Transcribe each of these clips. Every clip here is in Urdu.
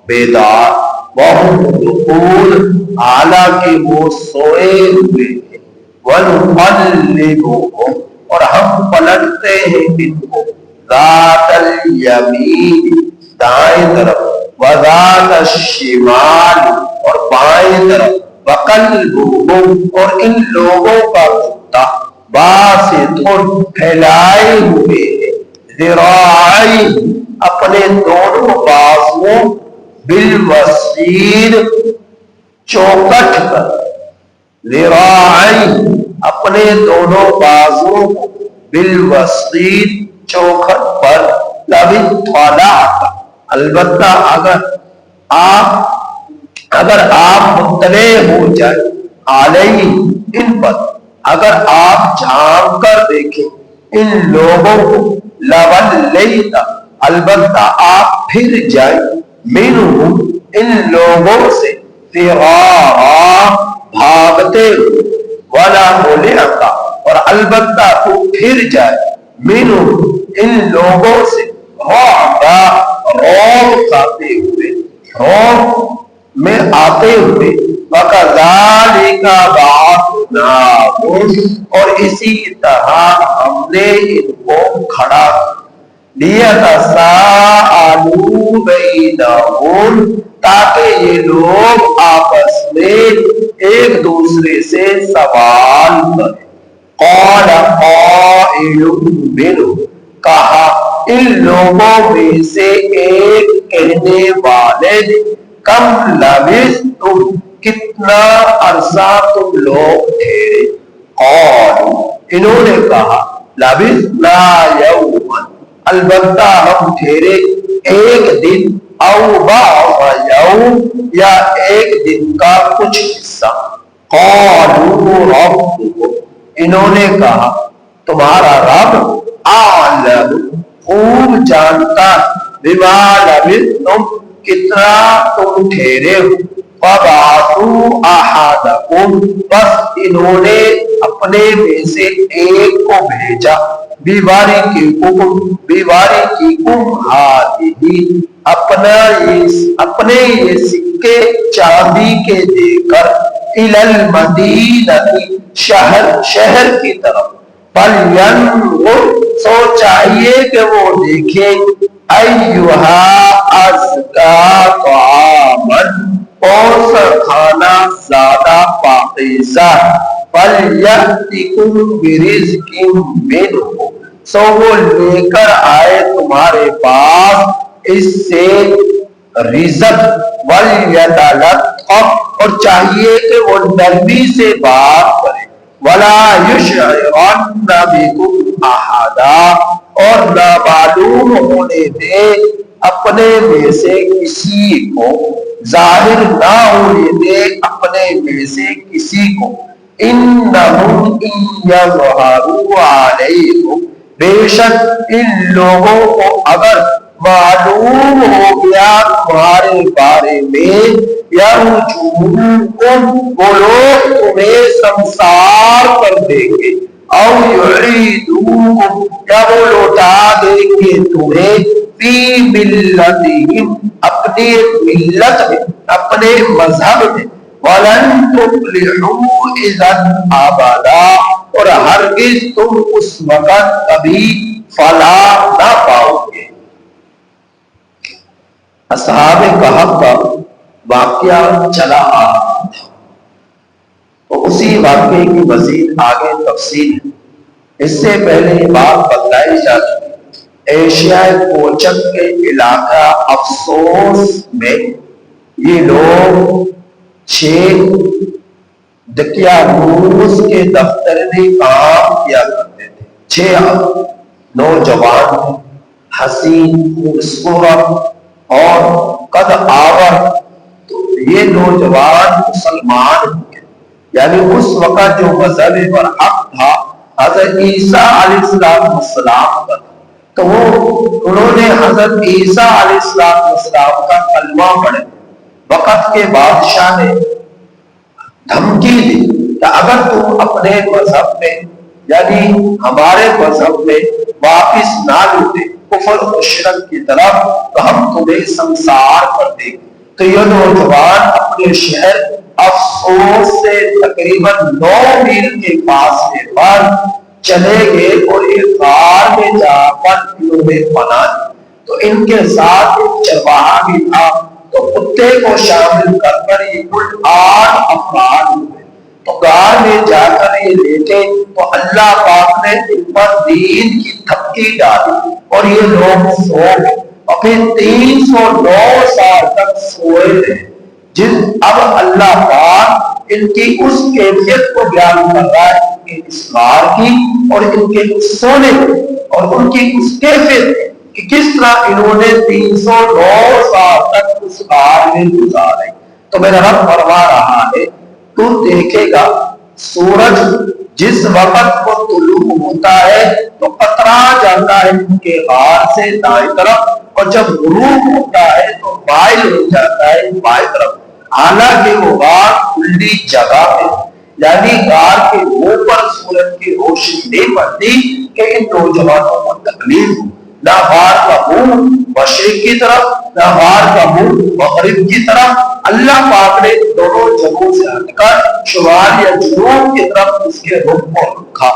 بیدار، وہم رقود حالانکہ وہ سوئے ہوئے ہیں، ونقلبہم اور ہم پلٹتے ہیں ان کو ذات الیمین دائیں طرف، وذات الشمال اور بائیں طرف، وقلبہم اور ان لوگوں کا کتا باسط پھیلائے ہوئے ہیں، ذراعی اپنے دونوں بازوؤں، بالوسید چوکٹ پر، ذراعی اپنے دونوں بازوؤں کو، بالوسید چوکھٹ پر، لو اطلعت البتہ اگر آپ مطلع ہو جائے، علیہ ان پر، اگر آپ جھانک کر دیکھیں ان لوگوں کو، لولیت البتہ آپ پھر جائیں، منہم ان لوگوں سے، فرارا بھاگتے ہوئے، ولا ملعت اور البتہ تو پھر جائے، منہم ان لوگوں سے، رعبا روب کھاتے ہوئے، روب میں آتے ہوئے، وَكَذَلِكَ بَعَثْنَاهُمْ اور اسی طرح ہم نے ان کو کھڑا لِيَتَسَاءَلُوا بَيْنَهُمْ تاکہ یہ لوگ آپس میں ایک دوسرے سے سوال کریں۔ قَالَ قَائِلٌ مِّنْهُمْ کہا ان لوگوں میں سے ایک کہنے والے نے، کم لبثتم کتنا عرصہ تم لوگ ٹھہرے، قالوا انہوں نے کہا، لبثنا یوما البتہ ہم ٹھہرے ایک دن، او بعض یوم یا ایک دن کا کچھ حصہ، قالوا ربکم انہوں نے کہا تمہارا رب اعلم خوب جانتا بما لبثتم کتنا تم ٹھہرے ہو، فبعثوا احدکم بس انہوں نے اپنے میں سے ایک کو بھیجا، بورقکم ہذہ اپنے یہ سکے چاندی کے دے کر، الی المدینہ شہر کی طرف، فلینظر سو چاہیے کہ وہ دیکھے، ایہا ازکا طعامن کون سا کھانا زیادہ پاکیزہ، فلیأتکم برزق منہ سو وہ لے کر آئے تمہارے پاس اس سے رزق، ولیتلطف اور چاہیے کہ وہ نرمی سے بات کرے، ولا یشعرن بکم احدا اور نہ معلوم ہونے دے اپنے میں سے کسی کو، ظاہر نہ ہونے دے اپنے میں سے کسی کو، انہم ان یظہروا علیکم بے شک ان لوگوں کو اگر معلوم ہو گیا تمہارے بارے میں، یرجموکم وہ لوگ تمہیں سنسار کر دیں گے، او یعیدوکم یا وہ لوٹا دیں گے تمہیں، فی ملتہم اپنی ملت میں، اپنے مذہب میں، وَلَن تُفْلِحُوا إِذًا أَبَدًا اور ہرگز تم اس وقت کبھی فلاح نہ پاؤ گے۔ اصحاب کہف کا واقعہ چلا آ رہا تھا، تو اسی واقعے کی مزید آگے تفصیل ہے۔ اس سے پہلے یہ بات بتلائی جا چکی، ایشیائے کوچک کے علاقہ افسوس میں یہ لوگ 6 دقیانوس کے دفتر میں کام کیا کرتے تھے۔ 6 نوجوان حسین خوبصورت اور قد آور، تو یہ نوجوان مسلمان ہوئے، یعنی اس وقت جو مذہب پر حق تھا حضرت عیسیٰ علیہ السلام کا، تو انہوں نے حضرت عیسیٰ علیہ السلام کا کلمہ پڑھا۔ وقت کے بادشاہ نے دھمکی دی کہ اگر تم اپنے مذہب میں یعنی ہمارے مذہب میں واپس نہ لوٹے کفر و شرک کی طرف، تو ہم تمہیں سنسار کر دیں گے۔ تو یہ نوجوان اپنے شہر افسوس سے تقریباً 9 میل کے فاصلے پر چلے گئے اور ایک غار میں جا کر انہوں نے پناہ لی۔ تو ان کے ساتھ ایک چرواہا بھی تھا، تو کتے کو شامل کر کر یہ کل 8 افراد ہوئے۔ تو غار میں جا کر یہ لیٹے تو اللہ پاک نے ان پر دین کی تھپکی ڈالی اور یہ لوگ سو گئے اور پھر 309 سال تک سوئے رہے۔ اب اللہ پاک ان کی اس کیفیت کو بیان کر رہا ہے کہ اس غار کی اور ان کے سونے کی اور ان کی اس کیفیت کہ کس طرح انہوں نے 309 سال تک اس غار میں گزارے۔ تو میرا رب فرما رہا ہے تو دیکھے گا سورج جس وقت وہ طلوع ہوتا ہے تو کترا جاتا ہے ان کے غار سے دائیں طرف، اور جب غروب ہوتا ہے تو مائل ہو جاتا ہے بائیں طرف، حالانکہ وہ غار کھلی جگہ ہے، یعنی غار کے منہ پر سورج کی روشنی نہیں پڑتی کہ ان نوجوانوں کو تکلیف ہو۔ نہ غار کا منہ مشرق کی طرف نہ غار کا منہ مغرب کی طرف، اللہ پاک نے دونوں جگہوں سے ہٹ کر شمال یا جنوب کی طرف اس کے رخ کو رکھا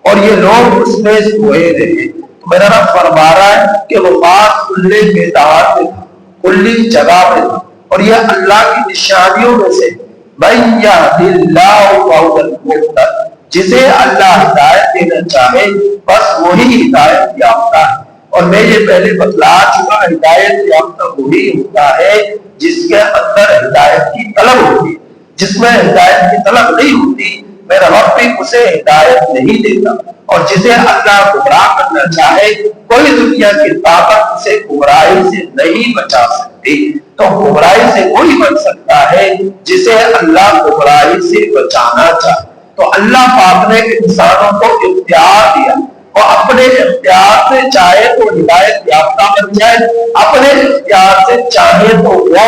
اور یہ لوگ اس میں سوئے رہے۔ تو میرا رب فرما رہا ہے کہ وہ غار کھلے میدان میں تھا، کھلی جگہ میں تھا، اور یہ اللہ کی نشانیوں میں سے من یہد اللہ فہو المہتد، جسے اللہ ہدایت دینا چاہے بس وہی ہدایت یافتہ ہے۔ اور میں یہ پہلے بتلا چکا ہدایت یافتہ وہی ہوتا ہے جس کے اندر ہدایت کی طلب ہوتی، جس میں ہدایت کی طلب نہیں ہوتی میرا رب بھی اسے ہدایت نہیں دیتا، اور جسے اللہ گمراہ کرنا چاہے کوئی دنیا کی طاقت اسے گمراہی سے نہیں بچا سکتی۔ تو گمراہی سے وہی بچ سکتا ہے جسے اللہ گمراہی سے بچانا چاہے۔ تو اللہ پاک نے انسانوں کو اختیار دیا اور اپنے اختیار سے چاہے تو ہدایت یافتہ بن جائے، اپنے اختیار سے چاہے تو وہ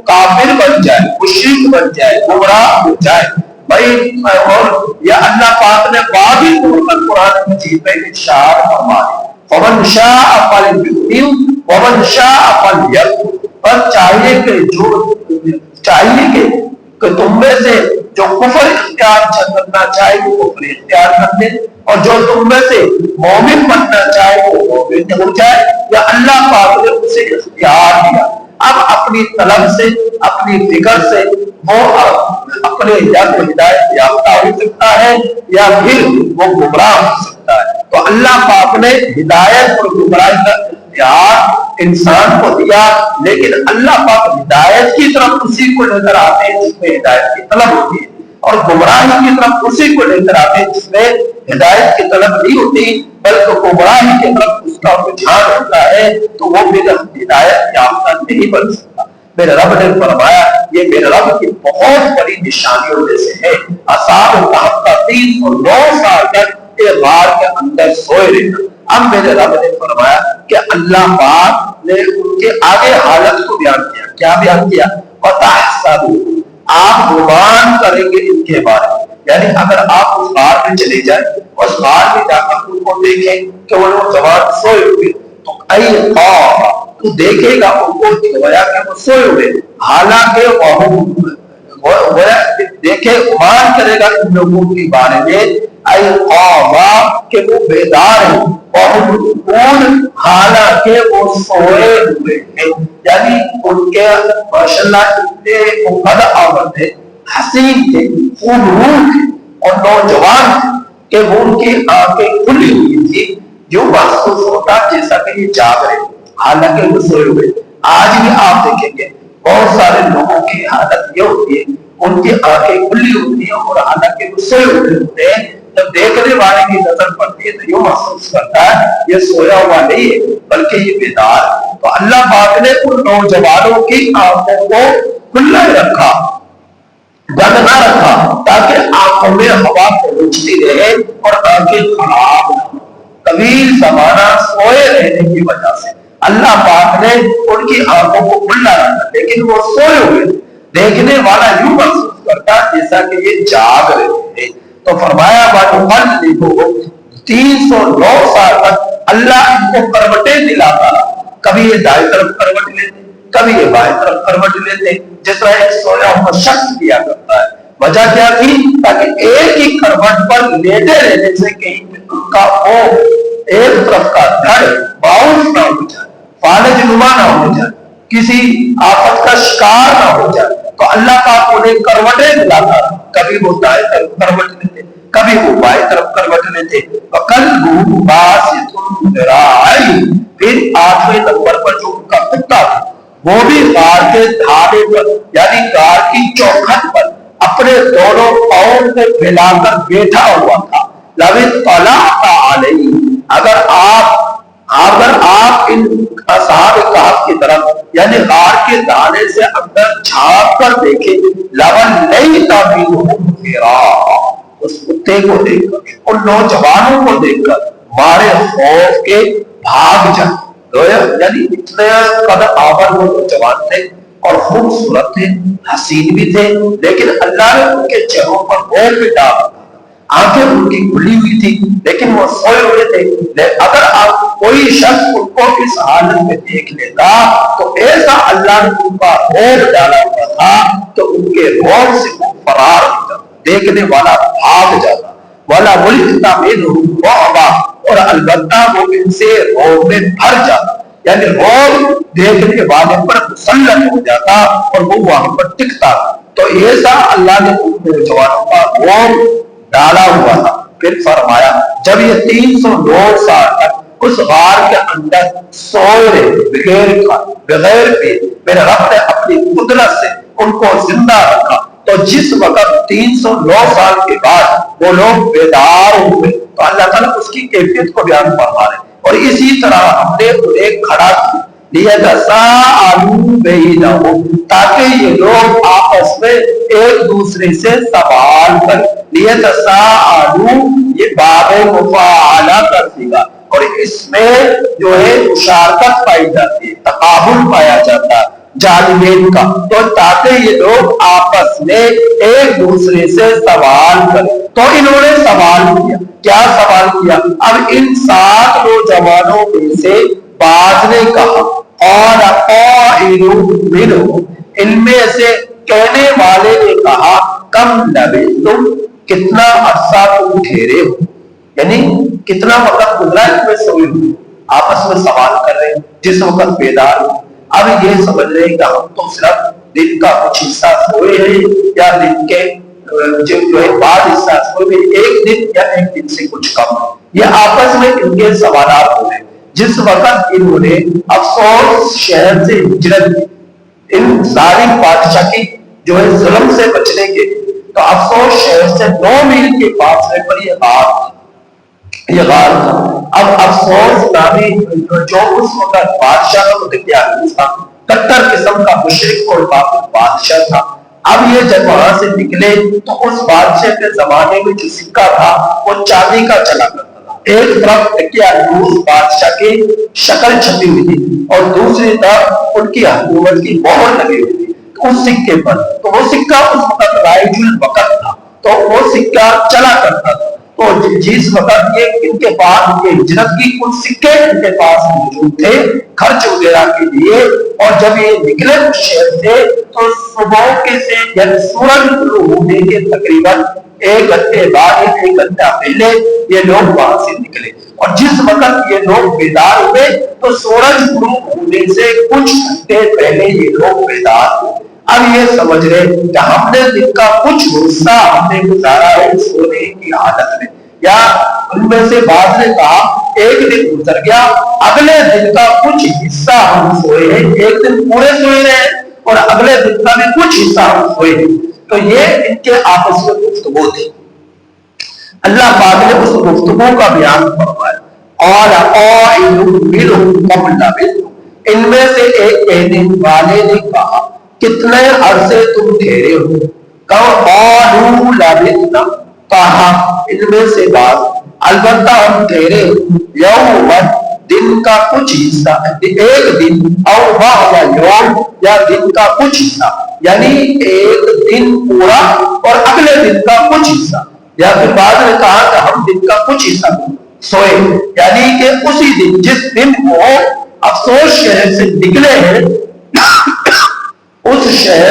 کافر بن جائے، مشرک بن جائے، گمراہ ہو جائے۔ اور یہ اللہ پاک نے واضح طور پر قرآن مجید میں ارشاد فرمایا فمن شاء فلیؤمن ومن شاء فلیکفر، پر چاہیے کہ تم میں سے جو کفر اختیار کرنا چاہے وہ کفر اختیار کر لے، اور جو تم میں سے مومن بننا چاہے وہ مومن ہو جائے، یا اللہ پاک نے اسے اختیار دیا۔ اب اپنی طلب سے اپنی فکر سے وہ اپنے یا تو ہدایت یافتہ ہو سکتا ہے یا پھر وہ گمراہ ہو سکتا ہے۔ تو اللہ پاک نے ہدایت اور گمراہی کا اختیار انسان کو دیا، لیکن اللہ پاک ہدایت کی طرف اسی کو لے کر آتے ہیں جس میں ہدایت کی طلب ہوتی ہے، اور گمراہی کی طرف اسی کو لے کر آتے ہیں جس میں ہدایت کی طلب نہیں ہوتی بلکہ گمراہی کی طرف اس کا رجحان ہوتا ہے، تو وہ میرا ہدایت یافتہ نہیں بن سکتا۔ میرے رب نے فرمایا یہ میرے رب کی بہت بڑی نشانیوں میں سے ہے۔ اصحاب کہف کا 309 سال تک یہ غار کے اندر سوئے رہے۔ اب میرے رب نے فرمایا کہ اللہ پاک نے ان کے آگے حالت کو بیان کیا۔ کیا بیان کیا؟ وَتَحْسَبُوا، آپ گمان کریں گے ان کے بارے میں، یعنی اگر آپ اس غار میں چلے جائیں، اس غار میں جا کر ان کو دیکھیں کہ وہ نوجوان سوئے ہوئے، تو تو دیکھے گا ان کو گویا کہ وہ سوئے ہوئے، حالانکہ وہ دیکھے گمان کرے گا ان لوگوں کے بارے میں کہ وہ بیدار ہیں، حالانکہ وہ سوئے ہوئے ہیں، یعنی ان کے ماشاءاللہ اتنے مقد آمد تھے، حسین تھے، خوبروح تھے اور نوجوان تھے کہ وہ ان کی آنکھیں کھلی ہوئی تھی، جو محسوس ہوتا جیسا کہ یہ جاگ رہے، حالانکہ وہ سوئے ہوئے۔ آج بھی آپ دیکھیں گے بہت سارے لوگوں کی حالت یہ ہوتی ہے ان کی آنکھیں کھلی ہوتی ہیں اور حالانکہ وہ سوئے ہوئے ہوتے ہیں، جب دیکھنے والے کی نظر پڑتی ہے تو یہ محسوس کرتا ہے یہ سویا ہوا نہیں ہے بلکہ یہ بیدار ہے۔ تو اللہ پاک نے ان نوجوانوں کی آنکھوں کو کھلا رکھا، بند نہ رکھا، تاکہ آنکھوں میں ہوا پہنچتی رہے اور آنکھیں خراب نہ ہو۔ طویل زمانہ سوئے رہنے کی وجہ سے اللہ پاک نے ان کی آنکھوں کو کھلا رکھا، لیکن وہ سوئے ہوئے، دیکھنے والا یوں محسوس کرتا جیسا کہ یہ جاگ رہے تھے۔ تو فرمایا 309 سال تک اللہ ان کو کروٹیں دلاتا، کبھی یہ دائیں طرف کروٹ لیتے، کبھی یہ بائیں طرف کروٹ لیتے جس طرح ایک سویا ہوا شخص کیا کرتا ہے۔ وجہ کیا تھی؟ تاکہ ایک ہی کروٹ پر لیٹے رہنے سے کہیں ان کا وہ ایک طرف کا دھڑ باؤنس نہ ہو جائے، فالج نما نہ ہو جائے، کسی آفت کا شکار نہ ہو جائے۔ تو اللہ پاک انہیں کروٹیں دلاتا، کبھی وہ دائیں طرف کروٹ لیتے، کبھی وہ بائیں طرف کروٹ لیتے۔ وَقَلْبُهُ بَاسِطٌ ذِرَاعَيْهِ، پھر 8ویں نمبر پر جو ان کا کتا تھا وہ بھی غار کے دھارے پر یعنی غار کی چوکھٹ پر اپنے دونوں پاؤں کو پھیلا کر بیٹھا ہوا تھا۔ لَوِ اطَّلَعْتَ عَلَيْهِ، اگر آپ ان اصحاب کہف کی طرف یعنی غار کے دانے سے اندر جھانک کر دیکھیں، لَوَلَّيْتَ مِنْهُمْ فِرَارًا، اس کتے کو دیکھ کر، ان نوجوانوں کو دیکھ کر مارے خوف کے بھاگ جائے۔ یعنی اتنے قدر آور وہ نوجوان تھے اور خوبصورت تھے، حسین بھی تھے، لیکن اللہ نے ان کے چہروں پر غور بھی ڈالا، آنکھیں ان کی کھلی ہوئی تھی لیکن وہ سوئے ہوئے تھے۔ اگر آپ کوئی شخص ان کو اس حالت میں دیکھ لیتا تو ایسا اللہ نے ان کا غور ڈالا ہوا تھا تو ان کے غور سے وہ فرار ہو جاتا، دیکھنے والا بھاگ جاتا۔ والا ملک تعمیر اور البتہ وہ ان سے روب میں بھر جاتا، یعنی روب دیکھنے والے پر مسلط ہو جاتا اور وہ وہاں پر ٹکتا۔ تو ایسا اللہ نے ان نوجوانوں کا روب ڈالا ہوا تھا۔ پھر فرمایا جب یہ 309 سال تک اس غار کے اندر سوئے رہے بغیر کھائے بغیر پیے، میرے رب نے اپنی قدرت سے ان کو زندہ رکھا، تو جس وقت 309 سال کے بعد وہ لوگ بیدار ہوئے تو اللہ تعالیٰ اس کی کیفیت کو بیان فرما رہے، اور اسی طرح ہم نے انہیں کھڑا کیا لِيَتَسَاءَلُوا بَيْنَهُمْ، تاکہ یہ لوگ آپس میں ایک دوسرے سے سوال کریں۔ لِيَتَسَاءَلُوا یہ باب مفاعلہ کر دے گا، اور اس میں جو ہے مشارکت پائی جاتی ہے، تقابل پایا جاتا ہے جانبین کا، تو تاکہ یہ لوگ آپس میں ایک دوسرے سے سوال کریں۔ تو انہوں نے سوال کیا، کیا سوال کیا؟ اب ان 7 نوجوانوں میں سے بعض نے کہا اور ان میں سے کہنے والے نے کہا کم لبثتم، کتنا عرصہ تم ٹھہرے ہو، یعنی کتنا وقت گزرا اس میں سوئے ہوئے، آپس میں سوال کر رہے ہیں جس وقت بیدار ہو۔ اب یہ سمجھ رہے ہیں کہ ہم تو صرف دن کا کچھ حصہ سوئے ہیں یا دن کے جو ہے بعض حصہ سوئے ہیں، ایک دن یا ایک دن سے کچھ کم۔ یہ آپس میں ان کے سوالات ہوئے جس وقت انہوں نے افسوس شہر سے ہجرت کی، ان ظالم بادشاہ کی جو ہے ظلم سے بچنے کے، تو افسوس شہر سے 9 میل کے فاصلے پر یہ غار تھا۔ اب افسوس نامی جو اس وقت بادشاہ کا متقیہ تھا، کٹر قسم کا مشرک اور کافر بادشاہ تھا۔ اب یہ جب وہاں سے نکلے تو اس بادشاہ کے زمانے میں جو سکہ تھا وہ چاندی کا چلا کرتا تھا، ایک طرف تکیہ بادشاہ کی شکل چھپی ہوئی تھی اور دوسری طرف ان کی حکومت کی مہر لگی ہوئی تھی اس سکے پر، تو وہ سکہ اس وقت رائج الوقت تھا، تو وہ سکہ چلا کرتا تھا۔ تو جس وقت یہ ان کے پاس ان کے ہجرت کی کچھ سکے ان کے پاس موجود تھے خرچ وغیرہ کے لیے، اور جب یہ نکلے اس شہر سے تو صبح کے سے یعنی سورج طلوع ہونے کے تقریباً 1 گھنٹے بعد یا 1 گھنٹہ پہلے یہ لوگ وہاں سے نکلے، اور جس وقت یہ لوگ بیدار ہوئے تو سورج طلوع ہونے سے کچھ گھنٹے پہلے یہ لوگ بیدار ہوئے۔ اب یہ سمجھ رہے کہ ہم نے دن کا کچھ حصہ ہم نے گزارا ہے سونے کی حالت میں، یا ان میں سے بعض نے کہا ایک دن گزر گیا، اگلے دن کا کچھ حصہ ہم سوئے ہیں، ایک دن پورے سوئے ہیں اور اگلے دن کا بھی کچھ حصہ ہم سوئے ہیں۔ تو یہ ان کے آپس میں گفتگو تھی۔ اللہ پاک نے اس گفتگو کا بیان فرمایا، ان میں سے ایک کہنے والے نے کہا کتنے عرصے تم ٹھہرے ہو؟ قالوا لبثنا، کہا ان میں سے بعض البتہ ہم ٹھہرے یوم، دن کا کچھ حصہ، ایک دن، او بعض یوم، یا دن کا کچھ حصہ، یعنی ایک دن پورا اور اگلے دن کا کچھ حصہ، یا پھر بعض نے کہا کہ ہم دن کا کچھ حصہ سوئے، یعنی کہ اسی دن جس دن کو افسوس شہر سے نکلے ہیں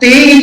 3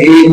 1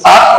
7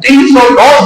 309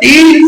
3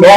9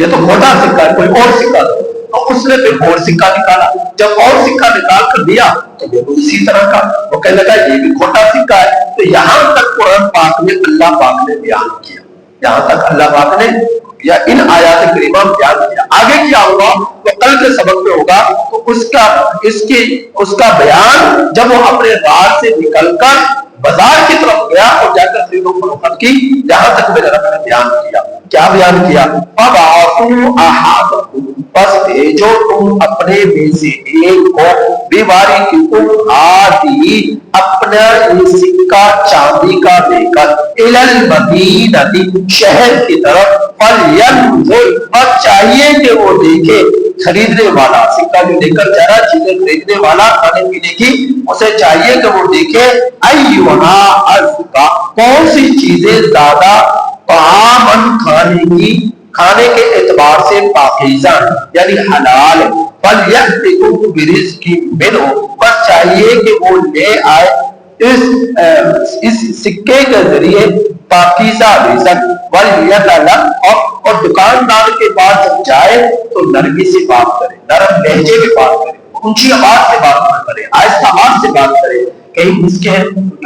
یہ تو کھوٹا سکہ ہے، کوئی اور سکہ دو۔ تو اس نے پھر اور سکہ نکالا، جب اور سکہ نکال کر دیا تو وہ بھی اسی طرح کا، وہ کہنے لگا یہ بھی کھوٹا سکہ ہے۔ تو یہاں تک قرآن پاک میں اللہ پاک نے بیان کیا، یہاں تک اللہ پاک نے یا ان آیات کریمہ بیان کیا۔ آگے کیا ہوگا تو کل کے سبق میں ہوگا، تو اس کا بیان جب وہ اپنے رات سے نکل کر بازار کی طرف گیا اور جا کر خرید و فروخت کی، یہاں تک میں نے بیان کیا۔ کیا بیان کیا؟ فَبَعَثُوا أَحَدَكُمْ، بس بھیجو تم اپنے میں سے ایک کو، بِوَارِثِكُمْ آتی اپنا یہ سکہ چاندی کا لے کر، إِلَى الْمَدِينَةِ شہر کی طرف، فَلْيَنْظُرْ اور چاہیے کہ وہ دیکھے، خریدنے والا سکہ جو لے کر جا رہا چیزیں خریدنے والا کھانے پینے کی، اسے چاہیے کہ وہ دیکھے أَيُّهَا أَزْكَىٰ کون سی چیزیں زیادہ طعامن کھانے کے اعتبار سے پاکیزہ یعنی حلال ہے۔ فَلْيَأْتِكُمْ بِرِزْقٍ مِّنْهُ بس چاہیے کہ وہ لے آئے اس سکے کے ذریعے پاکیزہ رزق، وَلْيَتَلَطَّفْ اور دکاندار کے پاس جب جائے تو نرمی سے بات کرے، نرم لہجے میں بات کرے، اونچی آواز سے بات نہ کرے، آہستہ آواز سے بات کرے، کہیں اس کے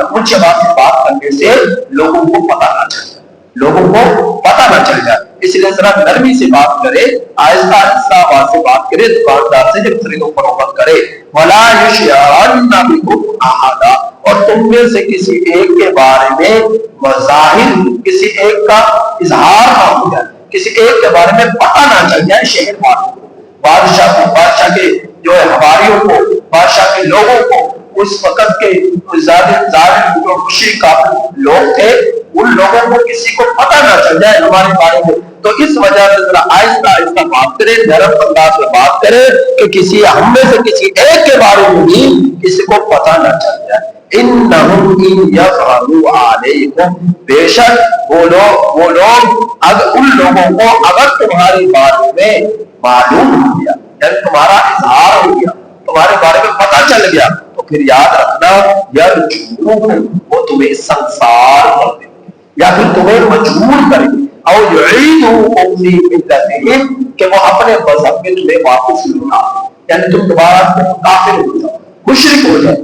اونچی آواز سے بات کرنے سے لوگوں کو پتہ نہ چل جائے، لوگوں کو پتہ نہ چل جائے، اس لیے ذرا نرمی سے بات کرے، آہستہ آہستہ آواز سے بات کرے دکاندار سے جب خرید و فروخت کرے۔ وَلَا يُشْعِرَنَّ بِكُمْ أَحَدًا اور تم میں سے کسی ایک کے بارے میں مظاہر کسی ایک کا اظہار نہ ہو جائے، کسی ایک کے بارے میں پتہ نہ چل جائے شہر والوں کو، بادشاہ کے جو حواریوں کو، بادشاہ کے لوگوں کو، اس وقت کے ظالم جو مشرک لوگ تھے ان لوگوں کو کسی کو پتہ نہ چل جائے ہمارے بارے میں، تو اس وجہ سے ذرا آہستہ آہستہ بات کرے، نرم انداز میں بات کرے کہ کسی ہم میں سے کسی ایک کے بارے میں بھی کسی کو پتہ نہ چل جائے۔ انہم ان یظہروا علیکم بے شک وہ لوگ ان لوگوں کو اگر تمہارے بارے میں معلوم ہو گیا، یعنی تمہارا اظہار ہو گیا، تمہارے بارے میں پتہ چل گیا، تو پھر یاد رکھنا یرجموکم وہ تمہیں سنسار کر دیں گے یا پھر تمہیں مجبور کریں گے، او یعیدوکم فی ملتہم کہ وہ اپنے مذہب میں تمہیں واپس لوٹا دیں، یعنی تم دوبارہ کافر ہو جاؤ، مشرک ہو جاؤ،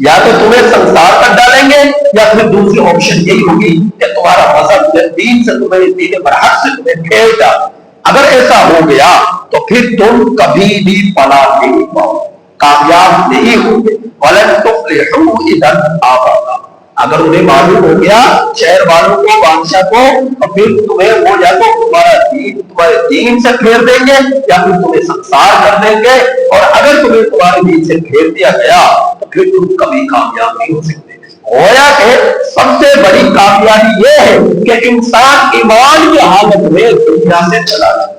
یا تو تمہیں سنسار کر ڈالیں گے یا پھر دوسری آپشن یہی ہوگی کہ تمہارا مذہب دین سے تمہیں دین برحق سے تمہیں پھیر ڈالیں۔ اگر ایسا ہو گیا تو پھر تم کبھی بھی فلاح نہیں پاؤ، کامیاب نہیں ہوگے۔ وَلَن تُفْلِحُوا إِذًا أَبَدًا اگر انہیں معلوم ہو گیا شہر والوں کو، بادشاہ کو، تو پھر تمہیں وہ یا تو تمہارے دین سے پھیر دیں گے یا پھر تمہیں سنسار کر دیں گے، اور اگر تمہیں تمہارے دین سے پھیر دیا گیا تو پھر تم کبھی کامیاب نہیں ہو سکتے۔ گویا کہ سب سے بڑی کامیابی یہ ہے کہ انسان ایمان کی حالت میں دنیا سے چلا جائے،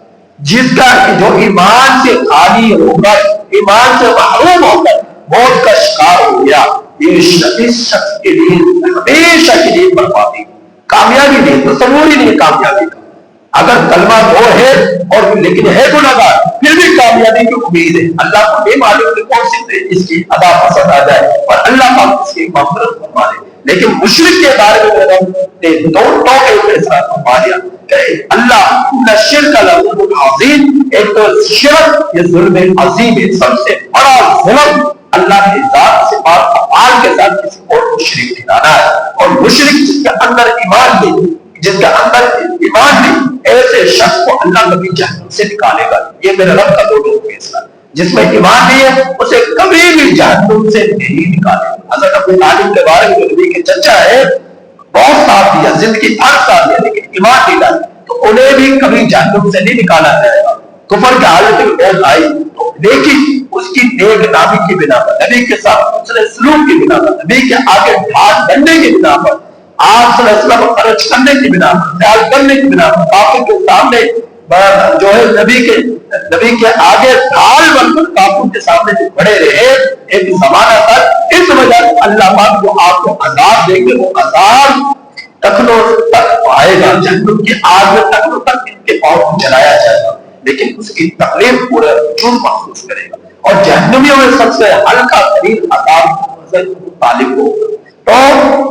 جس کا جو ایمان سے خالی ہو کر، ایمان سے محروم ہو کر موت کا شکار ہو گیا، یہ شخص کے لیے ہمیشہ کے لیے بربادی، کامیابی نہیں، تصور ہی نہیں کامیابی کا۔ اگر کلمہ گو ہے اور لیکن ہے گنہگار پھر بھی کامیابی کی امید ہے، اللہ کو نہیں معلوم کہ کون سی اس کی ادا پسند آ جائے اور اللہ پاک اس کی مغفرت فرما دے، لیکن مشرک کے بارے میں دو ٹوکے فیصلہ فرما دیا کہ اللہ ان شرک لظلم عظیم، ایک تو شرک یہ ظلم عظیم ہے، سب سے بڑا ظلم اللہ کی ذات سے بات افعال کے ساتھ کسی اور کو شریک ٹھہرانا ہے، اور مشرک جس کے اندر ایمان نہیں، جس کے اندر ایمان نہیں، ایسے شخص کو اللہ کبھی جہنم سے نکالے گا۔ یہ میرے رب کا دو فیصلہ، جس میں ایمان نہیں ہے اسے کبھی بھی جہنم سے نہیں نکالے گا۔ حضرت ابو طالب کے بارے میں نبی کے چچا ہے، بہت ساتھ دیا، زندگی بھر ساتھ دیا، لیکن ایمان نہیں لایا تو انہیں بھی کبھی جہنم سے نہیں نکالا جائے گا۔ کفر کی حالت میں موت آئی تو لیکن اس کی نیک نامی کی بنا پر، نبی کے ساتھ حسن سلوک کی بنا پر، نبی کے آگے ہاتھ بننے کی بنا پر، آپ صلی اللہ علیہ وسلم خرچ کرنے کی بنا پر، خیال کرنے کی بنا پر، کافر کے سامنے جو ہے نبی کے آگے ڈھال بن کر کافر کے سامنے جو کھڑے رہے ایک زمانہ تک، اس وجہ سے اللہ پاک جو آپ کو عذاب دیں گے وہ عذاب تخنوں تک آئے گا، جہنم کی آگ میں تخنوں تک ان کے پاؤں کو جلایا جائے گا، لیکن اس کی تکلیف پورا وجود محسوس کرے گا۔ اور جہنمیوں میں سب سے ہلکا ترین عذاب حضرت ابو طالب کو، تو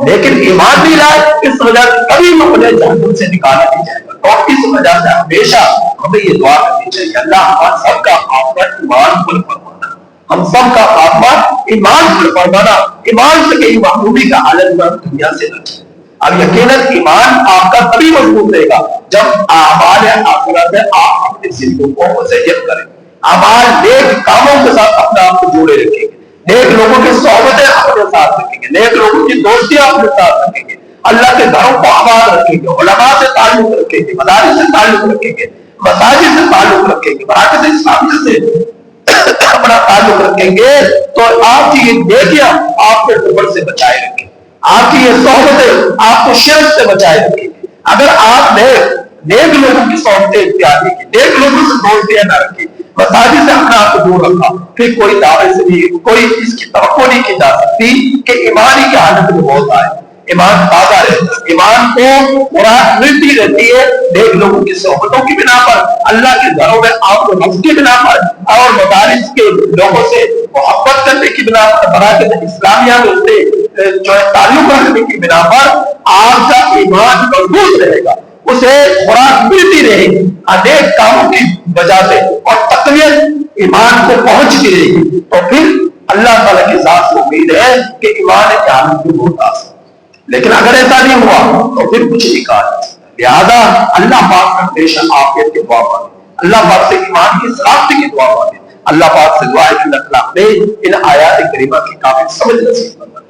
لیکن ایمان نہیں لائے اس وجہ سے کبھی اپنے جہنم سے نکالا نہیں جائے گا. تو اس وجہ سے ہمیشہ ہمیں یہ دعا کرنی چاہیے اللہ ہم سب کا خاتمہ ایمان پر فرمانا, ہم سب کا خاتمہ ایمان پر فرمانا, ایمان سے کہیں محرومی کا حالت دنیا سے رکھے. اب یقیناً ایمان آپ کا تبھی مضبوط رہے گا جب اعمال آخرت میں آپ اپنی زندگیوں کو مزین کریں, اعمال نیک کاموں کے ساتھ اپنے آپ کو جوڑے رکھیں گے, نیک لوگوں کی صحبتیں اپنے ساتھ رکھیں گے, نیک لوگوں کی دوستیاں اپنے ساتھ رکھیں گے, اللہ کے گھروں کو آباد رکھیں گے, علماء سے تعلق رکھیں گے, مدارس سے تعلق رکھیں گے, مساجد سے تعلق رکھیں گے, مراکز اسلامیہ سے اپنا تعلق رکھیں گے, تو آپ کی یہ نیکیاں آپ کو کفر سے بچائے رکھیں گے, آپ کی یہ صحبتیں آپ کو شرک سے بچائے رکھیں گے. اگر آپ نے نیک لوگوں کی صحبتیں اختیار کی, نیک لوگوں سے دوستیاں نہ رکھی, مساجد سے اپنا آپ کو دور رکھا, پھر کوئی دعوے سے بھی کوئی اس کی توقع نہیں کی جا سکتی کہ ایمان ہی کی حالت میں موت آئے. ایمان تازہ رہتا ہے, ایمان کو خوراک ملتی رہتی ہے نیک لوگوں کی صحبتوں کی بنا پر, اللہ کے گھروں میں آپ کو نفس کی بنا پر, اور مدارس کے لوگوں سے محبت کرنے کی بنا پر, مراکز اسلامیہ میں جو ہے تعلق رکھنے کی بنا پر آپ کا ایمان مضبوط رہے گا, اسے خوراک ملتی رہے گی انیک کاموں کی وجہ سے, اور تقویت ایمان کو پہنچتی رہے گی. تو پھر اللہ تعالیٰ کی ذات سے امید ہے کہ ایمان کی حالت میں بہت آسان. لیکن اگر ایسا نہیں ہوا تو پھر کچھ نہیں کہا جا سکتا. لہٰذا اللہ پاک کا ہمیشہ عافیت کی دعا مانگے, اللہ پاک سے ایمان کی سلامتی کی دعا مانگے, اللہ پاک سے دعا ہے کہ اللہ تعالیٰ نے ان آیات کریمہ کی کافی سمجھ نصیب فرمائے.